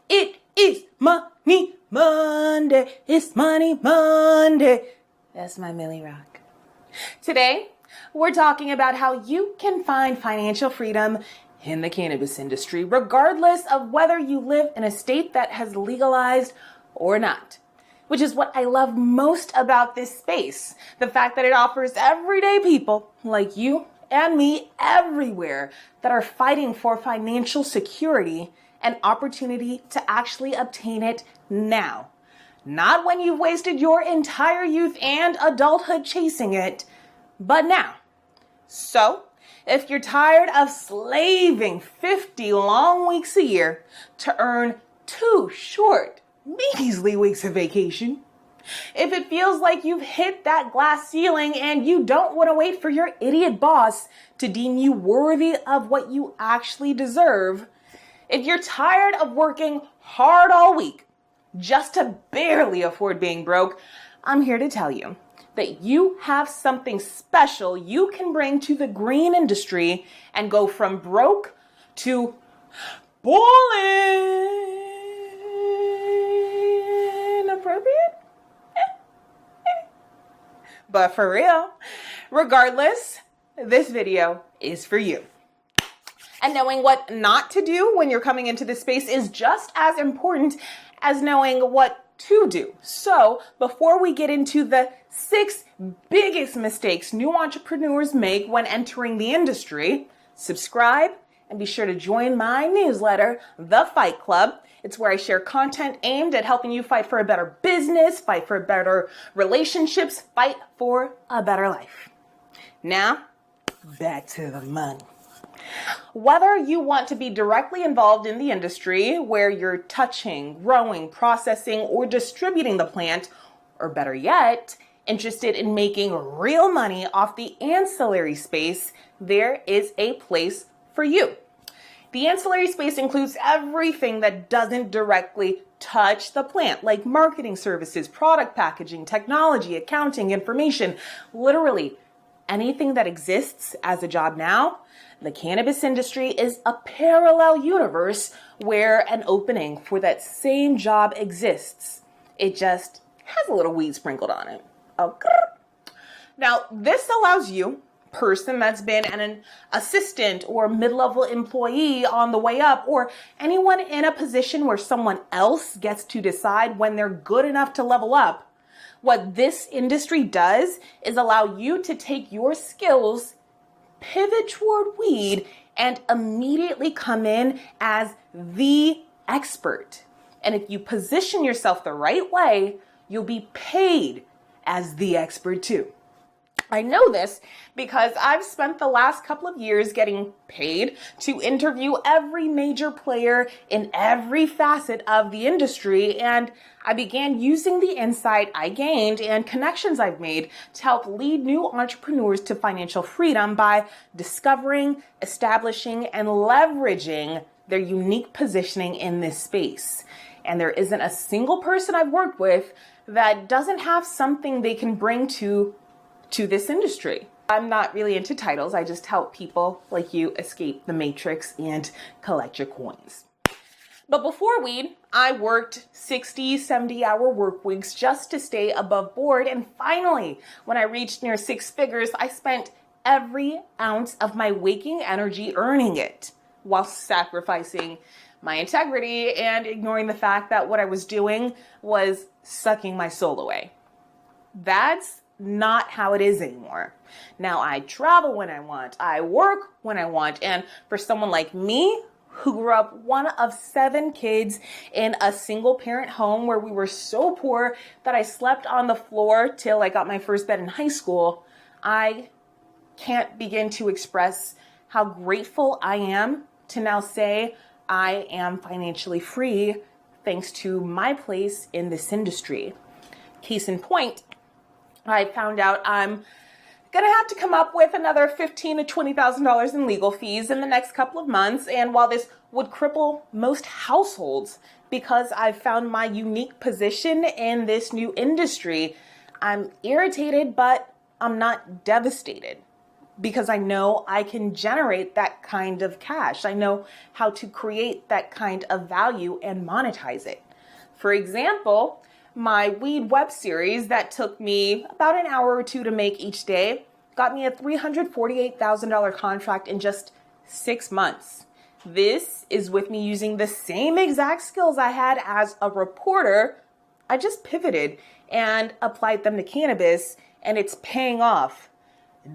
It is Money Monday. It's Money Monday. That's my Millie Rock. Today, we're talking about how you can find financial freedom in the cannabis industry, regardless of whether you live in a state that has legalized or not. Which is what I love most about this space. The fact that it offers everyday people like you and me everywhere that are fighting for financial security and opportunity to actually obtain it now. Not when you've wasted your entire youth and adulthood chasing it, but now. So, if you're tired of slaving 50 long weeks a year to earn 2 short, measly weeks of vacation, if it feels like you've hit that glass ceiling and you don't want to wait for your idiot boss to deem you worthy of what you actually deserve, if you're tired of working hard all week just to barely afford being broke, I'm here to tell you that you have something special you can bring to the green industry and go from broke to ballin'. Appropriate? But for real, regardless, this video is for you. And knowing what not to do when you're coming into this space is just as important as knowing what to do. So before we get into the 6 biggest mistakes new entrepreneurs make when entering the industry, subscribe and be sure to join my newsletter, The Fight Club. It's where I share content aimed at helping you fight for a better business, fight for better relationships, fight for a better life. Now, back to the money. Whether you want to be directly involved in the industry where you're touching, growing, processing, or distributing the plant, or better yet, interested in making real money off the ancillary space, there is a place for you. The ancillary space includes everything that doesn't directly touch the plant, like marketing services, product packaging, technology, accounting, information, literally anything that exists as a job now. The cannabis industry is a parallel universe where an opening for that same job exists. It just has a little weed sprinkled on it. Okay. Now, this allows you, person that's been an assistant or mid-level employee on the way up, or anyone in a position where someone else gets to decide when they're good enough to level up. What this industry does is allow you to take your skills, pivot toward weed, and immediately come in as the expert. And if you position yourself the right way, you'll be paid as the expert too. I know this because I've spent the last couple of years getting paid to interview every major player in every facet of the industry, and I began using the insight I gained and connections I've made to help lead new entrepreneurs to financial freedom by discovering, establishing, and leveraging their unique positioning in this space. And there isn't a single person I've worked with that doesn't have something they can bring to this industry. I'm not really into titles. I just help people like you escape the matrix and collect your coins. But before weed, I worked 60, 70-hour work weeks just to stay above board. And finally, when I reached near 6 figures, I spent every ounce of my waking energy earning it while sacrificing my integrity and ignoring the fact that what I was doing was sucking my soul away. That's not how it is anymore. Now I travel when I want, I work when I want, and for someone like me, who grew up one of 7 kids in a single parent home where we were so poor that I slept on the floor till I got my first bed in high school, I can't begin to express how grateful I am to now say I am financially free thanks to my place in this industry. Case in point, I found out I'm gonna have to come up with another $15,000 to $20,000 in legal fees in the next couple of months. And while this would cripple most households because I've found my unique position in this new industry, I'm irritated, but I'm not devastated. because I know I can generate that kind of cash. I know how to create that kind of value and monetize it. For example, my weed web series that took me about an hour or two to make each day got me a $348,000 contract in just 6 months. This is with me using the same exact skills I had as a reporter. I just pivoted and applied them to cannabis, and it's paying off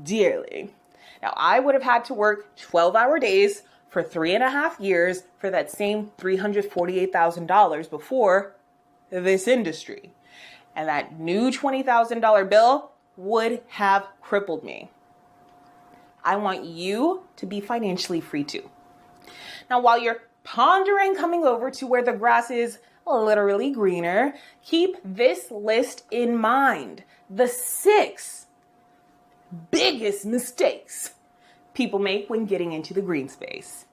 dearly. Now, I would have had to work 12-hour days for 3.5 years for that same $348,000 before this industry. And that new $20,000 bill would have crippled me. I want you to be financially free too. Now, while you're pondering coming over to where the grass is literally greener, keep this list in mind. The 6 biggest mistakes people make when getting into the green space.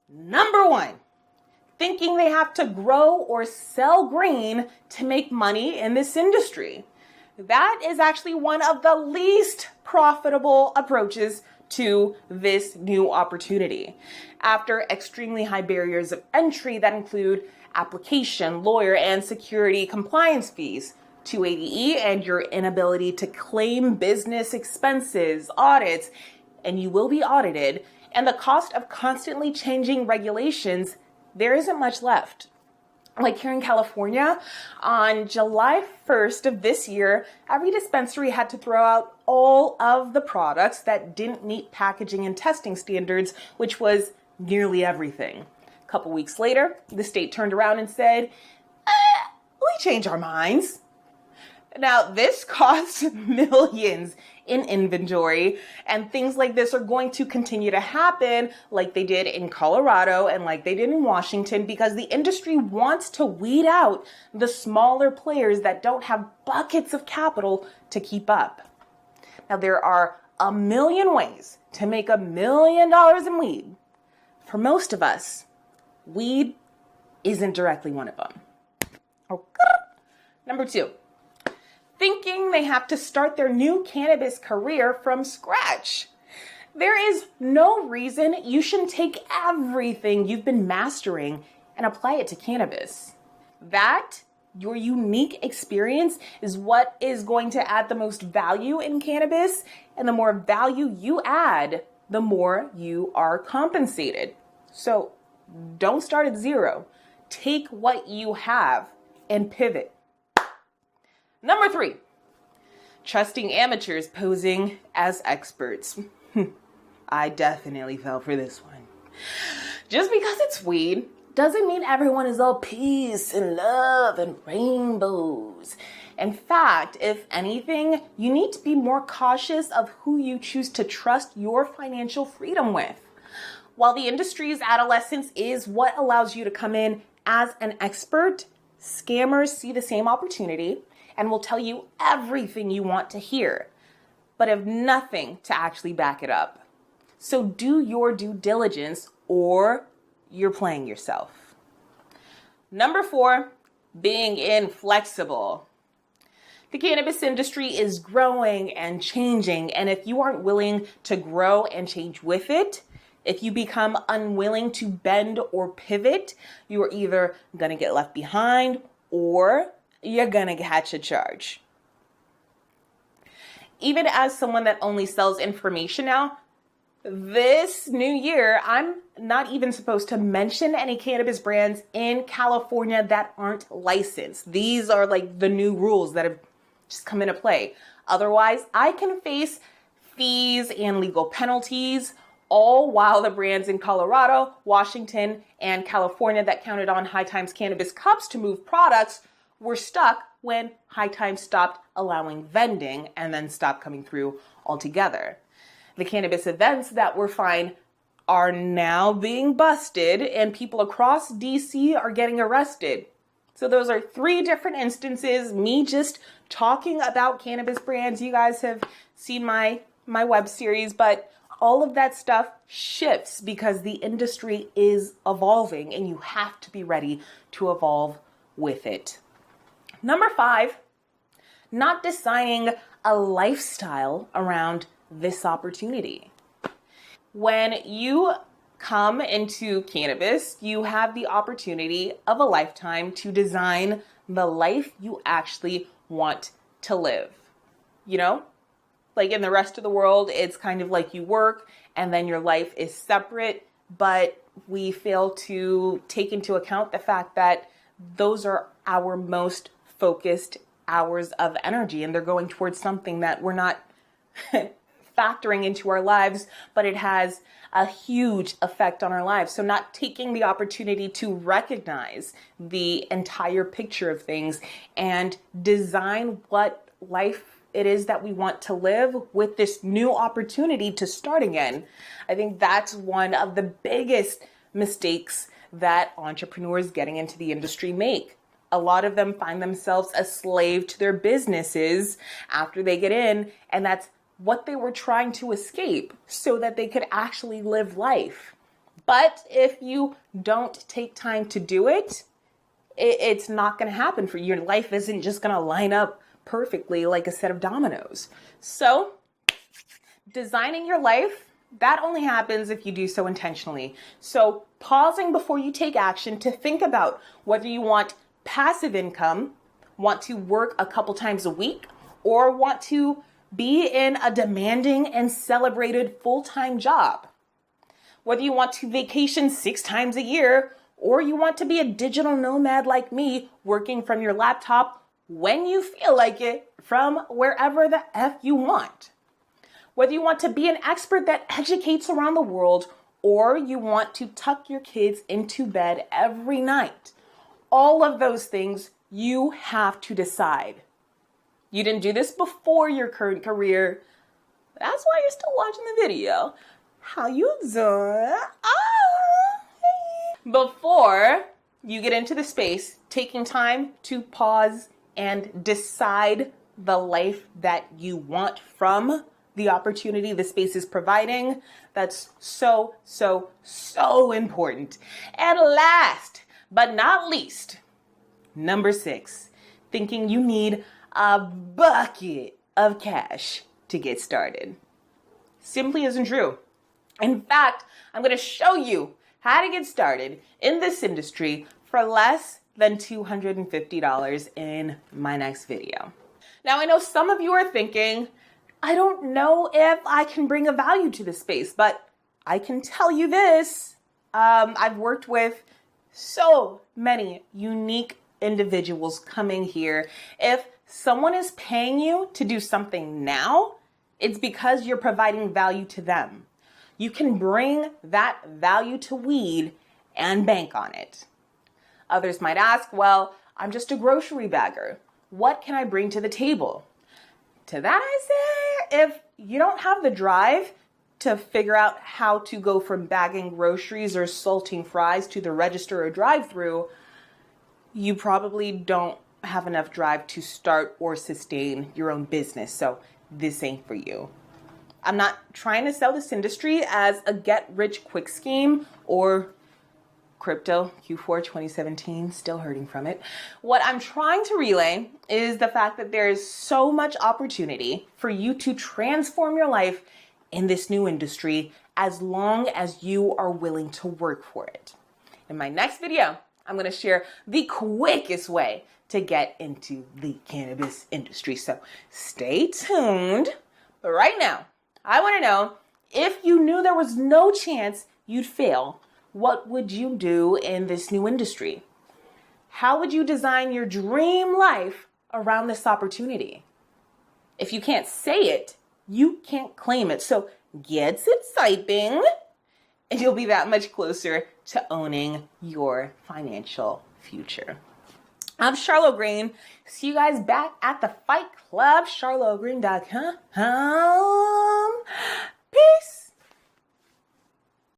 Number 1, thinking they have to grow or sell green to make money in this industry. That is actually one of the least profitable approaches to this new opportunity. After extremely high barriers of entry that include application, lawyer, and security compliance fees, 280E, and your inability to claim business expenses, audits, and you will be audited, and the cost of constantly changing regulations, there isn't much left. Like here in California, on July 1st of this year, every dispensary had to throw out all of the products that didn't meet packaging and testing standards, which was nearly everything. A couple weeks later, the state turned around and said, we changed our minds. Now, this costs millions in inventory, and things like this are going to continue to happen like they did in Colorado and like they did in Washington, because the industry wants to weed out the smaller players that don't have buckets of capital to keep up. Now, there are a million ways to make $1 million in weed. For most of us, weed isn't directly one of them. Okay. Number 2. Thinking they have to start their new cannabis career from scratch. There is no reason you shouldn't take everything you've been mastering and apply it to cannabis. That, your unique experience, is what is going to add the most value in cannabis, and the more value you add, the more you are compensated. So don't start at zero. Take what you have and pivot. Number 3, trusting amateurs posing as experts. I definitely fell for this one. Just because it's weed doesn't mean everyone is all peace and love and rainbows. In fact, if anything, you need to be more cautious of who you choose to trust your financial freedom with. While the industry's adolescence is what allows you to come in as an expert, scammers see the same opportunity and will tell you everything you want to hear, but have nothing to actually back it up. So do your due diligence, or you're playing yourself. Number 4, being inflexible. The cannabis industry is growing and changing, and if you aren't willing to grow and change with it, if you become unwilling to bend or pivot, you are either going to get left behind or you're gonna catch a charge. Even as someone that only sells information now, this new year, I'm not even supposed to mention any cannabis brands in California that aren't licensed. These are like the new rules that have just come into play. Otherwise, I can face fees and legal penalties, all while the brands in Colorado, Washington, and California that counted on High Times cannabis cups to move products were stuck when High Times stopped allowing vending and then stopped coming through altogether. The cannabis events that were fine are now being busted, and people across DC are getting arrested. So those are 3 different instances, me just talking about cannabis brands. You guys have seen my web series, but all of that stuff shifts because the industry is evolving and you have to be ready to evolve with it. Number 5, not designing a lifestyle around this opportunity. When you come into cannabis, you have the opportunity of a lifetime to design the life you actually want to live. You know, like in the rest of the world, it's kind of like you work and then your life is separate, but we fail to take into account the fact that those are our most focused hours of energy, and they're going towards something that we're not factoring into our lives, but it has a huge effect on our lives. So not taking the opportunity to recognize the entire picture of things and design what life it is that we want to live with this new opportunity to start again. I think that's one of the biggest mistakes that entrepreneurs getting into the industry make. A lot of them find themselves a slave to their businesses after they get in, and that's what they were trying to escape so that they could actually live life. But if you don't take time to do it, it's not going to happen for you. Your life isn't just going to line up perfectly like a set of dominoes. So designing your life, that only happens if you do so intentionally. So pausing before you take action to think about whether you want passive income, want to work a couple times a week, or want to be in a demanding and celebrated full-time job. Whether you want to vacation 6 times a year, or you want to be a digital nomad like me, working from your laptop when you feel like it, from wherever the F you want. Whether you want to be an expert that educates around the world, or you want to tuck your kids into bed every night. All of those things you have to decide. You didn't do this before your current career. That's why you're still watching the video. How you doing? Hey. Before you get into the space, taking time to pause and decide the life that you want from the opportunity the space is providing. That's so, so, so important. And last but not least, number 6, thinking you need a bucket of cash to get started. Simply isn't true. In fact, I'm going to show you how to get started in this industry for less than $250 in my next video. Now, I know some of you are thinking, I don't know if I can bring a value to this space, but I can tell you this. I've worked with so many unique individuals coming here. If someone is paying you to do something now, it's because you're providing value to them. You can bring that value to weed and bank on it. Others might ask, well, I'm just a grocery bagger. What can I bring to the table? To that I say, if you don't have the drive to figure out how to go from bagging groceries or salting fries to the register or drive-through, you probably don't have enough drive to start or sustain your own business. So this ain't for you. I'm not trying to sell this industry as a get-rich-quick scheme or crypto Q4 2017, still hurting from it. What I'm trying to relay is the fact that there is so much opportunity for you to transform your life in this new industry as long as you are willing to work for it. In my next video, I'm going to share the quickest way to get into the cannabis industry. So stay tuned. But right now, I want to know, if you knew there was no chance you'd fail, what would you do in this new industry? How would you design your dream life around this opportunity? If you can't say it, you can't claim it. So get typing, and you'll be that much closer to owning your financial future. I'm Charlotte Green. See you guys back at the Fight Club, charlottegreen.com. Peace.